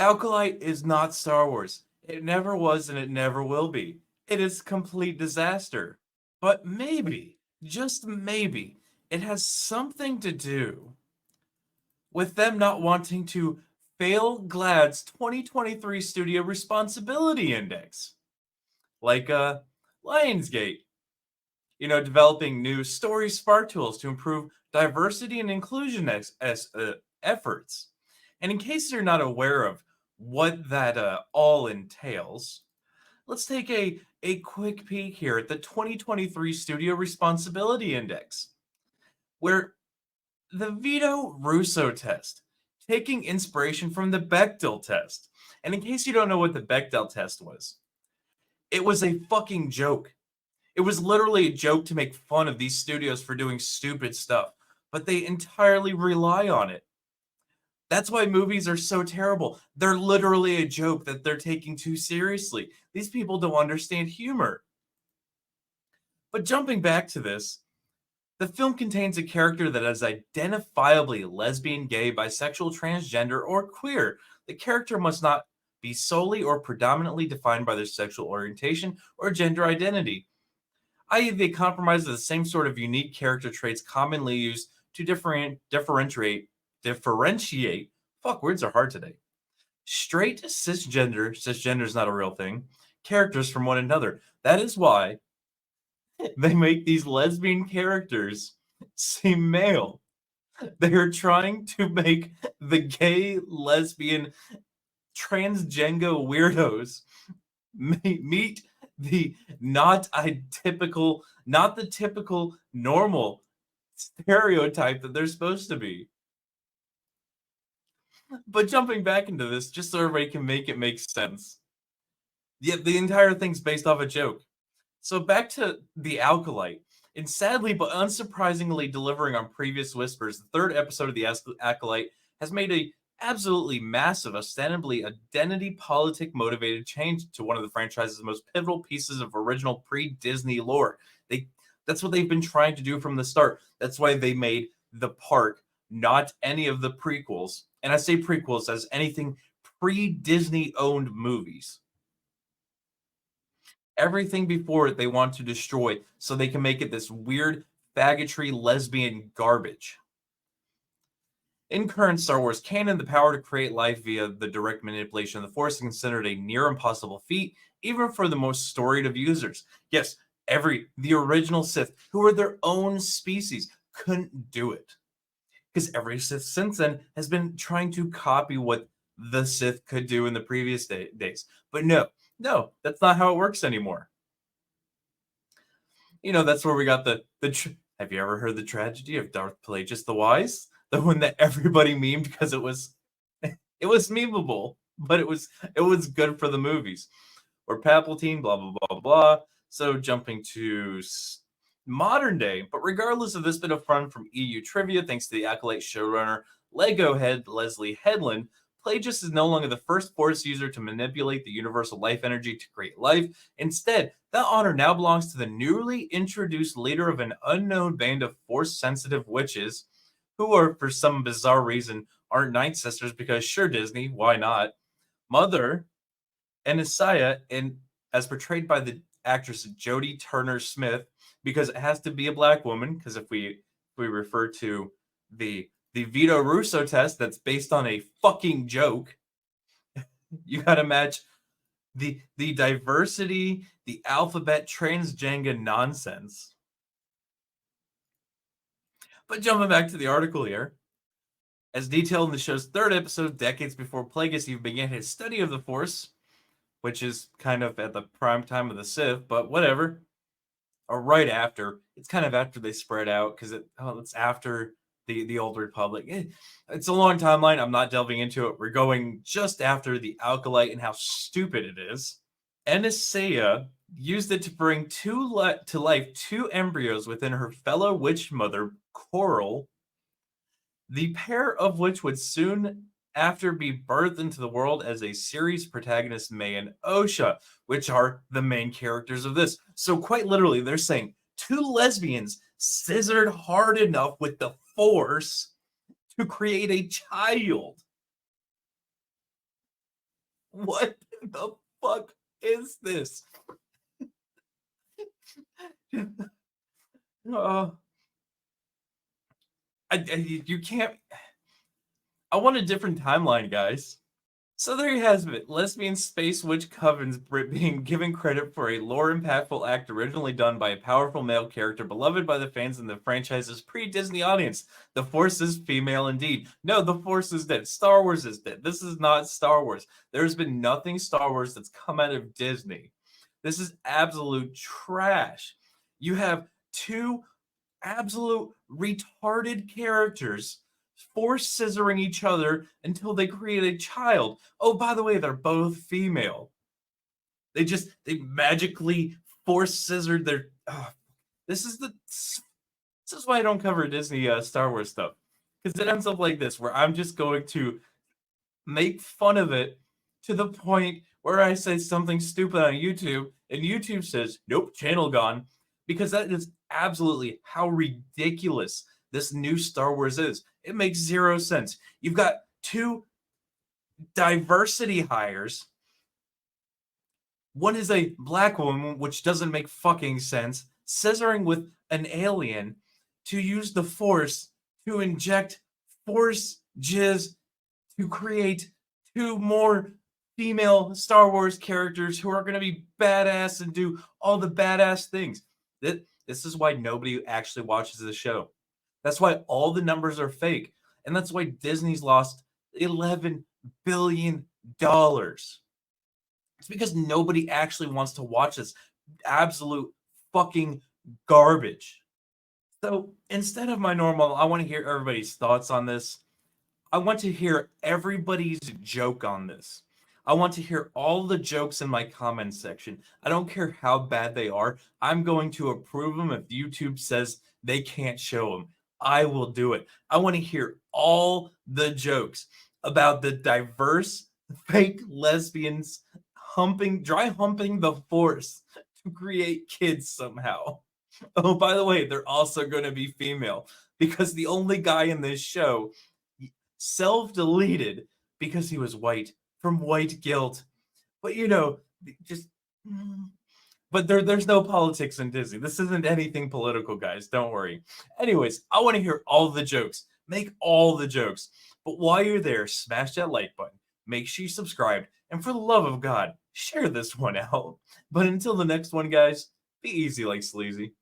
Acolyte is not Star Wars. It never was and it never will be. It is complete disaster. But maybe, just maybe, it has something to do with them not wanting to fail GLAAD's 2023 Studio Responsibility Index. Like Lionsgate, developing new story spark tools to improve diversity and inclusion efforts. And in case you're not aware of what that all entails, let's take a quick peek here at the 2023 Studio Responsibility Index, where the Vito Russo test, taking inspiration from the Bechdel test. And in case you don't know what the Bechdel test was, it was a fucking joke. It was literally a joke to make fun of these studios for doing stupid stuff, but they entirely rely on it. That's why movies are so terrible. They're literally a joke that they're taking too seriously. These people don't understand humor. But jumping back to this, the film contains a character that is identifiably lesbian, gay, bisexual, transgender, or queer. The character must not be solely or predominantly defined by their sexual orientation or gender identity, i.e., they compromise the same sort of unique character traits commonly used to differentiate. Fuck, words are hard today. Straight cisgender is not a real thing, characters from one another. That is why they make these lesbian characters seem male. They are trying to make the gay, lesbian, transgender weirdos meet the not the typical normal stereotype that they're supposed to be. But jumping back into this, just so everybody can make it make sense. Yeah, the entire thing's based off a joke. So back to the Acolyte. And sadly but unsurprisingly delivering on previous whispers, the third episode of the Acolyte has made a absolutely massive, ostensibly identity politic motivated change to one of the franchise's most pivotal pieces of original pre-Disney lore. That's what they've been trying to do from the start. That's why they made the park, not any of the prequels. And I say prequels as anything pre-Disney owned movies. Everything before it they want to destroy so they can make it this weird faggotry lesbian garbage. In current Star Wars canon, the power to create life via the direct manipulation of the Force is considered a near impossible feat, even for the most storied of users. Yes, the original Sith, who were their own species, couldn't do it. Because every Sith since then has been trying to copy what the Sith could do in the previous days. But no, that's not how it works anymore. That's where we got have you ever heard the tragedy of Darth Plagueis the Wise? The one that everybody memed because it was memeable, but it was good for the movies. Or Palpatine, blah blah blah blah. So jumping to modern day, but regardless of this bit of fun from EU trivia, thanks to the Acolyte showrunner Lego head Leslie Headland, Plagueis is no longer the first Force user to manipulate the universal life energy to create life. Instead, that honor now belongs to the newly introduced leader of an unknown band of Force-sensitive witches, who are, for some bizarre reason, aren't Night Sisters because sure, Disney, why not? Mother and Isaiah, as portrayed by the actress Jodie Turner-Smith, because it has to be a black woman, because if we refer to the Vito Russo test that's based on a fucking joke, you gotta match the diversity, the alphabet transgender nonsense. But jumping back to the article here, as detailed in the show's third episode, decades before Plagueis even began his study of the Force, which is kind of at the prime time of the Sith, but whatever, or right after. It's kind of after they spread out, because it's after the Old Republic. It's a long timeline. I'm not delving into it. We're going just after the Acolyte and how stupid it is. Anastasia used it to bring to life two embryos within her fellow witch mother, Coral, the pair of which would soon after be birthed into the world as a series protagonist, May and Osha, which are the main characters of this. So quite literally, they're saying two lesbians scissored hard enough with the Force to create a child. What the fuck is this? uh, you can't. I want a different timeline, guys. So there he has it. Lesbian space witch covens being given credit for a lore impactful act originally done by a powerful male character beloved by the fans in the franchise's pre-Disney audience. The Force is female indeed. No, the Force is dead. Star Wars is dead. This is not Star Wars. There's been nothing Star Wars that's come out of Disney. This is absolute trash. You have two absolute retarded characters force scissoring each other until they create a child. Oh, by the way, they're both female. They magically force scissored their. This is why I don't cover Disney Star Wars stuff, because it ends up like this, where I'm just going to make fun of it to the point where I say something stupid on YouTube, and YouTube says, "Nope, channel gone," because that is absolutely how ridiculous this new Star Wars is. It makes zero sense. You've got two diversity hires. One is a black woman, which doesn't make fucking sense, scissoring with an alien to use the Force to inject Force jizz to create two more female Star Wars characters who are going to be badass and do all the badass things. This is why nobody actually watches the show. That's why all the numbers are fake. And that's why Disney's lost $11 billion. It's because nobody actually wants to watch this absolute fucking garbage. So instead of my normal, I want to hear everybody's thoughts on this. I want to hear everybody's joke on this. I want to hear all the jokes in my comment section. I don't care how bad they are. I'm going to approve them if YouTube says they can't show them. I will do it. I want to hear all the jokes about the diverse fake lesbians dry humping the Force to create kids somehow. Oh, by the way, they're also going to be female because the only guy in this show self-deleted because he was white from white guilt. But just but there's no politics in Disney. This isn't anything political, guys. Don't worry. Anyways, I want to hear all the jokes. Make all the jokes. But while you're there, smash that like button. Make sure you subscribe. And for the love of God, share this one out. But until the next one, guys, be easy like sleazy.